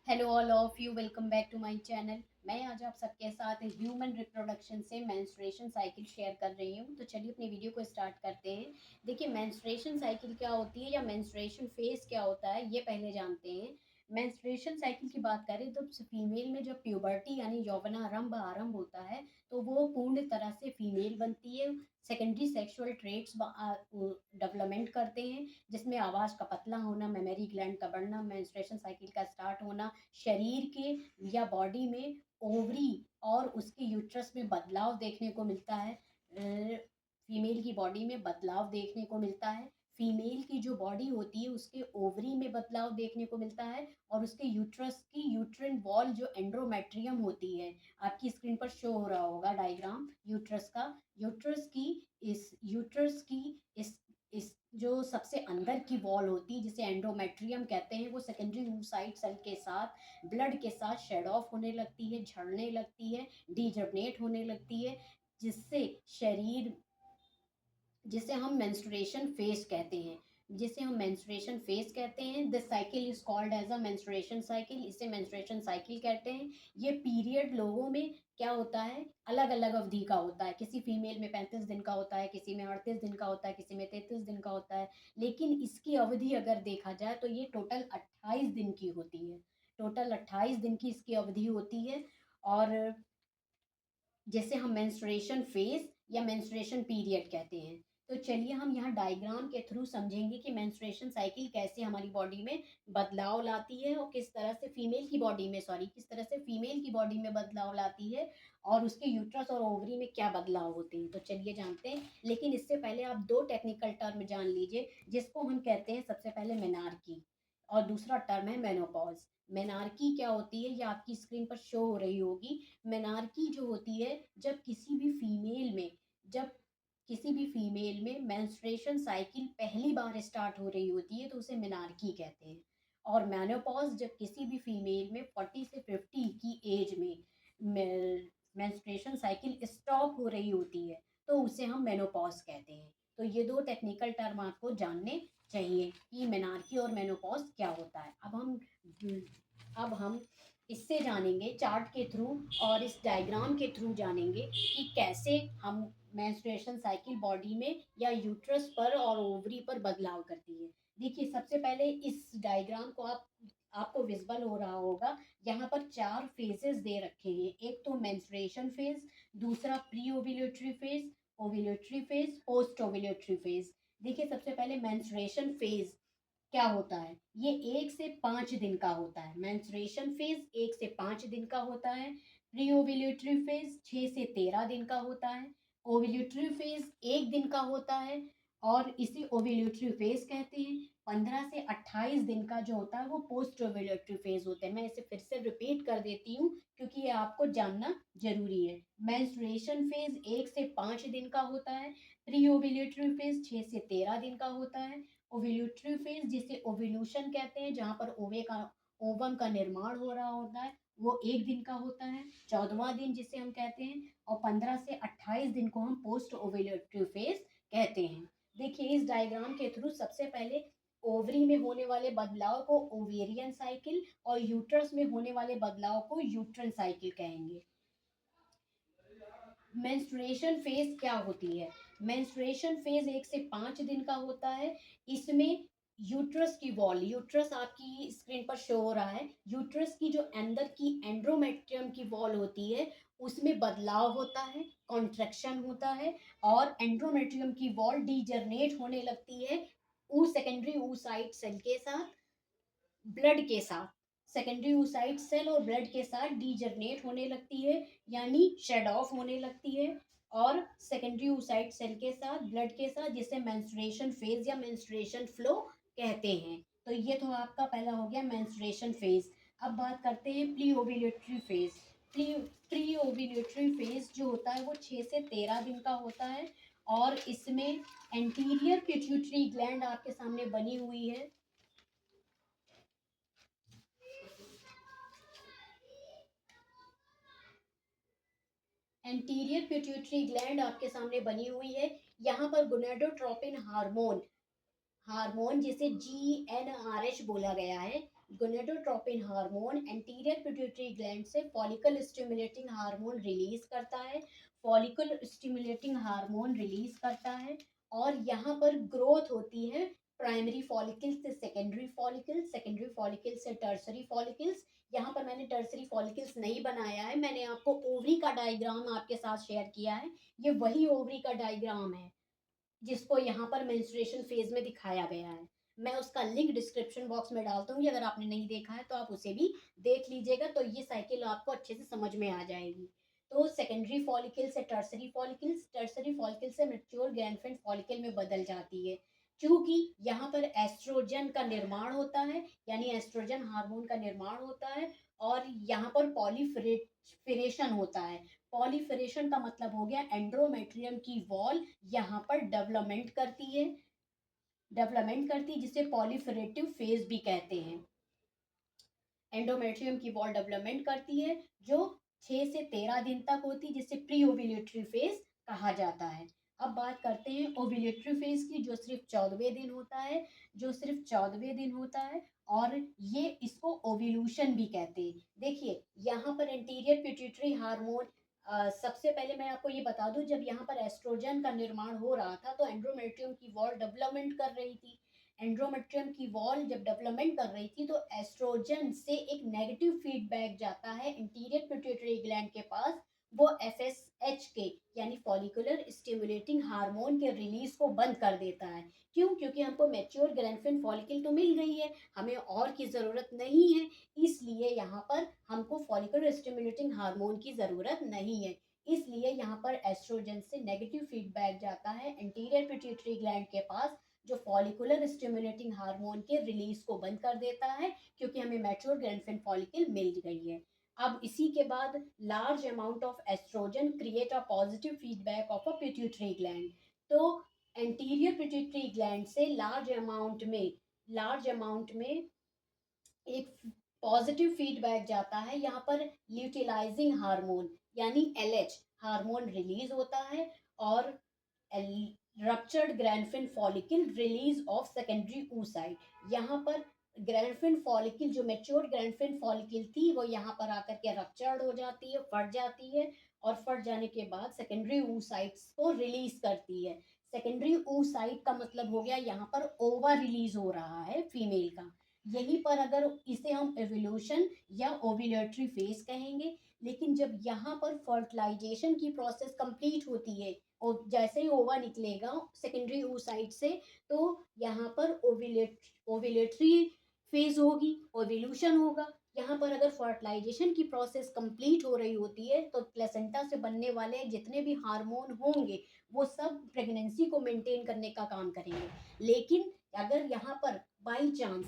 Hello all of you, welcome back to my channel. मैं आज आप सबके साथ ह्यूमन रिप्रोडक्शन से मेंस्ट्रुएशन साइकिल शेयर कर रही हूँ। तो चलिए अपनी वीडियो को स्टार्ट करते हैं। देखिए, मेंस्ट्रुएशन साइकिल क्या होती है या मेंस्ट्रुएशन फेज क्या होता है, ये पहले जानते हैं। मेंस्ट्रुएशन साइकिल की बात करें तो फीमेल में जब प्यूबर्टी यानी यौवनारंभ आरंभ होता है तो वो पूर्ण तरह से फीमेल बनती है। सेकेंडरी सेक्सुअल ट्रेट्स डेवलपमेंट करते हैं, जिसमें आवाज़ का पतला होना, मेमोरी ग्लैंड का बढ़ना, मेंस्ट्रुएशन साइकिल का स्टार्ट होना, शरीर के या बॉडी में ओवरी और उसके यूट्रस में बदलाव देखने को मिलता है। फीमेल की बॉडी में बदलाव देखने को मिलता है। फीमेल की जो बॉडी होती है उसके ओवरी में बदलाव देखने को मिलता है और उसके यूट्रस की यूट्रिन वॉल जो एंड्रोमेट्रियम होती है, आपकी स्क्रीन पर शो हो रहा होगा डायग्राम यूट्रस का। यूट्रस की इस जो सबसे अंदर की वॉल होती है जिसे एंडोमेट्रियम कहते हैं, वो सेकेंडरी oocyte सेल के साथ ब्लड के साथ शेड ऑफ होने लगती है, झड़ने लगती है, डीजर्मिनेट होने लगती है, जिससे शरीर जिसे हम मेंस्ट्रुएशन फेज कहते हैं जिसे हम मेंस्ट्रुएशन फेज कहते हैं। This cycle is called as a menstruation cycle. इसे मेंस्ट्रुएशन साइकिल कहते हैं। ये पीरियड लोगों में क्या होता है, अलग अलग अवधि का होता है। किसी फीमेल में 35 दिन का होता है, किसी में 38 दिन का होता है, किसी में 33 दिन का होता है। लेकिन इसकी अवधि अगर देखा जाए तो ये टोटल 28 दिन की होती है। टोटल 28 दिन की इसकी अवधि होती है। और जैसे हम मेंस्ट्रुएशन फेज या मेंस्ट्रुएशन पीरियड कहते हैं। तो चलिए हम यहाँ डायग्राम के थ्रू समझेंगे कि मेंस्ट्रुएशन साइकिल कैसे हमारी बॉडी में बदलाव लाती है और किस तरह से फीमेल की बॉडी में बदलाव लाती है और उसके यूट्रस और ओवरी में क्या बदलाव होते हैं। तो चलिए जानते हैं, लेकिन इससे पहले आप दो टेक्निकल टर्म जान लीजिए, जिसको हम कहते हैं सबसे पहले मेनार्की और दूसरा टर्म है मेनोपॉज। मेनार्की क्या होती है, ये आपकी स्क्रीन पर शो हो रही होगी। मेनार्की जो होती है, जब किसी भी फीमेल में मेंस्ट्रुएशन साइकिल पहली बार स्टार्ट हो रही होती है तो उसे मेनार्की कहते हैं। और मेनोपॉज जब किसी भी फीमेल में 40 से 50 की एज में मेंस्ट्रुएशन साइकिल स्टॉप हो रही होती है तो उसे हम मेनोपॉज कहते हैं। तो ये दो टेक्निकल टर्म आपको जानने चाहिए कि मेनार्की और मेनोपॉज क्या होता है। अब हम इससे जानेंगे चार्ट के थ्रू और इस डायग्राम के थ्रू जानेंगे कि कैसे हम मेंस्ट्रुएशन साइकिल बॉडी में या यूट्रस पर और ओवरी पर बदलाव करती है। देखिए, सबसे पहले इस डायग्राम को आपको विजिबल हो रहा होगा। यहाँ पर 4 फेजेस दे रखे हैं। एक तो मेंस्ट्रुएशन फेज, दूसरा pre ovulatory phase, ovulatory phase, post ovulatory phase. देखिए, सबसे पहले मेंस्ट्रुएशन फेज क्या होता है, ये 1 से 5 दिन का होता है। मेंस्ट्रुएशन फेज 1 से 5 दिन का होता है। प्री ओव्यूलेटरी फेज 6 से 13 दिन का होता है। ओव्यूलेटरी फेज 1 दिन का होता है और इसे ओव्यूलेटरी फेज कहते हैं। 15 से 28 दिन का जो होता है वो पोस्ट ओव्यूलेटरी फेज होता है। मैं इसे फिर से रिपीट कर देती हूँ क्योंकि ये आपको जानना जरूरी है। मेंस्ट्रुएशन फेज 1 से 5 दिन का होता है। प्री ओव्यूलेटरी फेज 6 से 13 दिन का होता है। ओव्यूलेटरी फेज जिसे ओव्यूलेशन कहते हैं, जहाँ पर ओवम का निर्माण हो रहा होता है, वो 1 दिन का होता है, 14वां दिन जिसे हम कहते हैं। और 15 से 28 दिन को हम पोस्ट ओव्यूलेटरी फेज कहते हैं। देखिए, इस डायग्राम के थ्रू सबसे पहले ओवरी में होने वाले बदलाव को ओवेरियन साइकिल और यूट्रस में होने वाले बदलाव को यूट्रन साइकिल कहेंगे। मेंस्ट्रुएशन फेज क्या होती है, मेंस्ट्रुएशन फेज 1 से 5 दिन का होता है। इसमें यूट्रस आपकी स्क्रीन पर शो हो रहा है। यूट्रस की जो अंदर की एंड्रोमेट्रियम की वॉल होती है उसमें बदलाव होता है, कॉन्ट्रैक्शन होता है और एंड्रोमेट्रियम की वॉल डीजनरेट होने लगती है सेकेंडरी oocyte सेल के साथ, ब्लड के साथ। सेकेंडरी oocyte सेल और ब्लड के साथ डीजनरेट होने लगती है, यानी शेड ऑफ होने लगती है। और सेकेंडरी oocyte सेल के साथ, ब्लड के साथ, जिसे मेंस्ट्रुएशन फेज या मेंस्ट्रुएशन फ्लो कहते हैं। तो ये तो आपका पहला हो गया मेंस्ट्रुएशन फेज। अब बात करते हैं pre ovulatory phase. Pre ovulatory phase जो होता है वो 6 से 13 दिन का होता है और इसमें एंटीरियर पिट्यूटरी ग्लैंड आपके सामने बनी हुई है। एंटीरियर पिट्यूटरी ग्लैंड आपके सामने बनी हुई है। यहाँ पर गोनेडोट्रोपिन हार्मोन हार्मोन जिसे GnRH बोला गया है, gonadotropin hormone anterior pituitary gland से फॉलिकल स्टिमुलेटिंग हार्मोन रिलीज करता है, फॉलिकल स्टिमुलेटिंग हार्मोन रिलीज करता है, और यहाँ पर ग्रोथ होती है प्राइमरी फॉलिकल्स से सेकेंडरी फॉलिकल्स, सेकेंडरी फॉलिकल्स से टर्सरी फॉलिकल्स। यहाँ पर मैंने टर्सरी फॉलिकल्स नहीं बनाया है, मैंने आपको ओवरी का डायग्राम आपके साथ शेयर किया है। ये वही ओवरी का डायग्राम है जिसको यहाँ पर मेंस्ट्रुएशन फेज में दिखाया गया है। मैं उसका लिंक डिस्क्रिप्शन बॉक्स में डाल दूंगी, अगर आपने नहीं देखा है तो आप उसे भी देख लीजिएगा, तो ये साइकिल आपको अच्छे से समझ में आ जाएगी। तो सेकेंडरी फॉलिकल से टर्सरी फॉलिकल्स, टर्सरी फॉलिकल से मैच्योर ग्रैंड फॉलिकल में बदल जाती है। क्योंकि यहाँ पर एस्ट्रोजन का निर्माण होता है, यानी एस्ट्रोजन हार्मोन का निर्माण होता है, और यहाँ पर पॉलीफिरेशन होता है। पॉलीफिरेशन का मतलब हो गया एंड्रोमेट्रियम की वॉल यहाँ पर डेवलपमेंट करती है, जिसे पॉलीफिरेटिव फेज भी कहते हैं। एंडोमेट्रियम की वॉल डेवलपमेंट करती है जो 6 से 13 दिन तक होती है, जिसे प्री ओव्यूलेटरी फेज कहा जाता है। अब बात करते हैं ओव्यूलेटरी फेज की, जो सिर्फ 14वें दिन होता है, जो सिर्फ 14वें दिन होता है, और ये इसको ओव्यूल्यूशन भी कहते हैं। देखिए यहाँ पर एंटीरियर पिट्यूटरी हार्मोन, सबसे पहले मैं आपको ये बता दूं, जब यहाँ पर एस्ट्रोजन का निर्माण हो रहा था तो एंड्रोमेट्रियम की वॉल डेवलपमेंट कर रही थी। एंड्रोमेट्रियम की वॉल जब डेवलपमेंट कर रही थी तो एस्ट्रोजन से एक नेगेटिव फीडबैक जाता है इंटीरियर पिट्यूटरी ग्लैंड के पास, वो एफएसएच के यानी फॉलिकुलर स्टिमुलेटिंग हार्मोन के रिलीज को बंद कर देता है। क्यों? क्योंकि हमको मैच्योर ग्रैंड फॉलिकल तो मिल गई है, हमें और की ज़रूरत नहीं है, इसलिए यहाँ पर हमको फॉलिकुलर स्टिमुलेटिंग हार्मोन की ज़रूरत नहीं है। इसलिए यहाँ पर एस्ट्रोजन से नेगेटिव फीडबैक जाता है इंटीरियर पिट्यूटरी ग्लैंड के पास, जो फॉलिकुलर स्टिमुलेटिंग हार्मोन के रिलीज को बंद कर देता है, क्योंकि हमें मैच्योर ग्रैंड फॉलिकल मिल गई है। अब इसी के बाद large amount of oestrogen create a positive feedback of a pituitary gland. तो एंटीरियर पिट्यूटरी ग्लैंड से लार्ज अमाउंट में एक पॉजिटिव फीडबैक जाता है, यहाँ पर ल्यूटिलाइजिंग हार्मोन यानी एलएच हार्मोन रिलीज होता है, और ruptured Graafian follicle release of secondary oocyte। यहाँ पर ग्रैंडफिन फॉलिकल, जो मैच्योर ग्रैंडफिन फॉलिकल थी, वो यहाँ पर आकर के रप्चर्ड हो जाती है, फट जाती है, और फट जाने के बाद सेकेंडरी oocytes को रिलीज करती है। सेकेंडरी oocyte का मतलब हो गया यहाँ पर ओवा रिलीज हो रहा है फीमेल का। यहीं पर अगर इसे हम एवोल्यूशन या ओव्यूलेटरी फेज कहेंगे। लेकिन जब यहाँ पर फर्टिलाइजेशन की प्रोसेस कंप्लीट होती है और जैसे ही ओवा निकलेगा सेकेंडरी oocyte से, तो यहाँ पर ओव्यूलेटरी फेज होगी, ओव्यूल्यूशन होगा। यहाँ पर अगर फर्टिलाइजेशन की प्रोसेस कंप्लीट हो रही होती है तो प्लेसेंटा से बनने वाले जितने भी हार्मोन होंगे वो सब प्रेगनेंसी को मेंटेन करने का काम करेंगे। लेकिन अगर यहाँ पर बाई चांस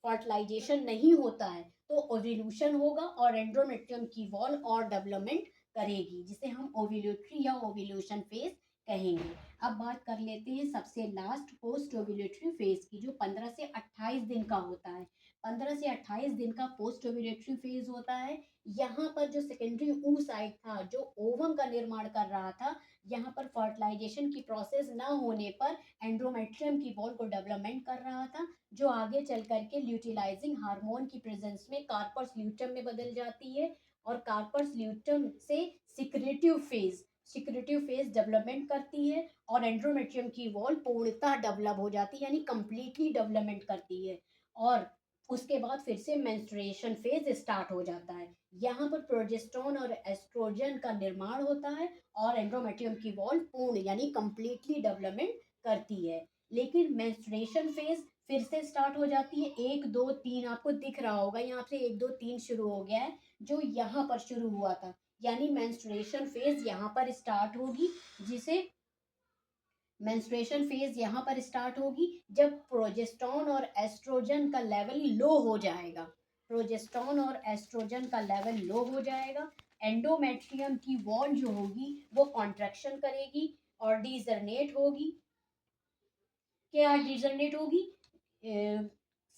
फर्टिलाइजेशन नहीं होता है तो ओव्यूल्यूशन होगा और एंड्रोमेट्रियम की वॉल और डेवलपमेंट करेगी, जिसे हम ओव्यूलेटरी या ओव्यूल्यूशन फेज कहेंगे। अब बात कर लेते हैं सबसे लास्ट पोस्ट ओव्यूलेटरी फेज की, जो 15 से 28 दिन का होता है। 15 से 28 दिन का पोस्ट ओव्यूलेटरी फेज होता है। यहाँ पर जो सेकेंडरी oocyte था, जो ओवम का निर्माण कर रहा था, यहाँ पर फर्टिलाइजेशन की प्रोसेस ना होने पर एंड्रोमेट्रियम की वॉल को डेवलपमेंट कर रहा था, जो आगे चल करके ल्यूटिलाइजिंग हार्मोन की प्रेजेंस में कार्पस ल्यूटम में बदल जाती है, और कार्पस ल्यूटम से सिक्रेटिव फेज डेवलपमेंट करती है, और एंड्रोमेट्रियम की वॉल पूर्णतः डेवलप हो जाती है, यानी कंप्लीटली डेवलपमेंट करती है, और उसके बाद फिर से मेंस्ट्रुएशन फेज स्टार्ट हो जाता है। यहाँ पर प्रोजेस्टेरोन और एस्ट्रोजन का निर्माण होता है, और एंड्रोमेट्रियम की वॉल पूर्ण यानी कंप्लीटली डेवलपमेंट करती है। लेकिन मेंस्ट्रुएशन फेज फिर से स्टार्ट हो जाती है। 1 2 3 आपको दिख रहा होगा, यहाँ से 1 2 3 शुरू हो गया है, जो यहाँ पर शुरू हुआ था, यानी मेंस्ट्रुएशन फेज यहाँ पर स्टार्ट होगी, जिसे मेंस्ट्रुएशन फेज यहाँ पर स्टार्ट होगी जब प्रोजेस्टेरोन और एस्ट्रोजन का लेवल लो हो जाएगा। प्रोजेस्टेरोन और एस्ट्रोजन का लेवल लो हो जाएगा, एंडोमेट्रियम की वॉल जो होगी वो कॉन्ट्रैक्शन करेगी और डिजर्नेट होगी। क्या डिजर्नेट होगी?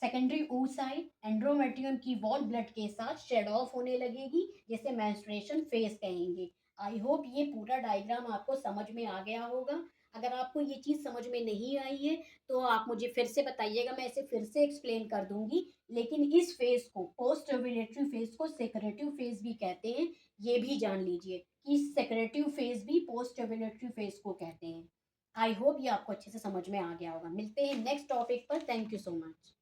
सेकेंडरी oocyte एंड्रोमेट्रियम की वॉल ब्लड के साथ शेड ऑफ होने लगेगी, जिसे मेंस्ट्रुएशन फेज कहेंगे। आई होप ये पूरा डायग्राम आपको समझ में आ गया होगा। अगर आपको ये चीज़ समझ में नहीं आई है, तो आप मुझे फिर से बताइएगा, मैं इसे फिर से एक्सप्लेन कर दूँगी। लेकिन इस फ़ेज़ को, पोस्ट ओव्यूलेटरी फ़ेज़ को सेक्रेटिव फ़ेज़ भी कहते हैं, ये भी जान लीजिए कि सेक्रेटिव फ़ेज़ भी पोस्ट ओव्यूलेटरी फ़ेज़ को कहते हैं। आई होप ये आपको अच्छे से समझ में आ गया होगा। मिलते हैं नेक्स्ट टॉपिक पर। Thank you so much.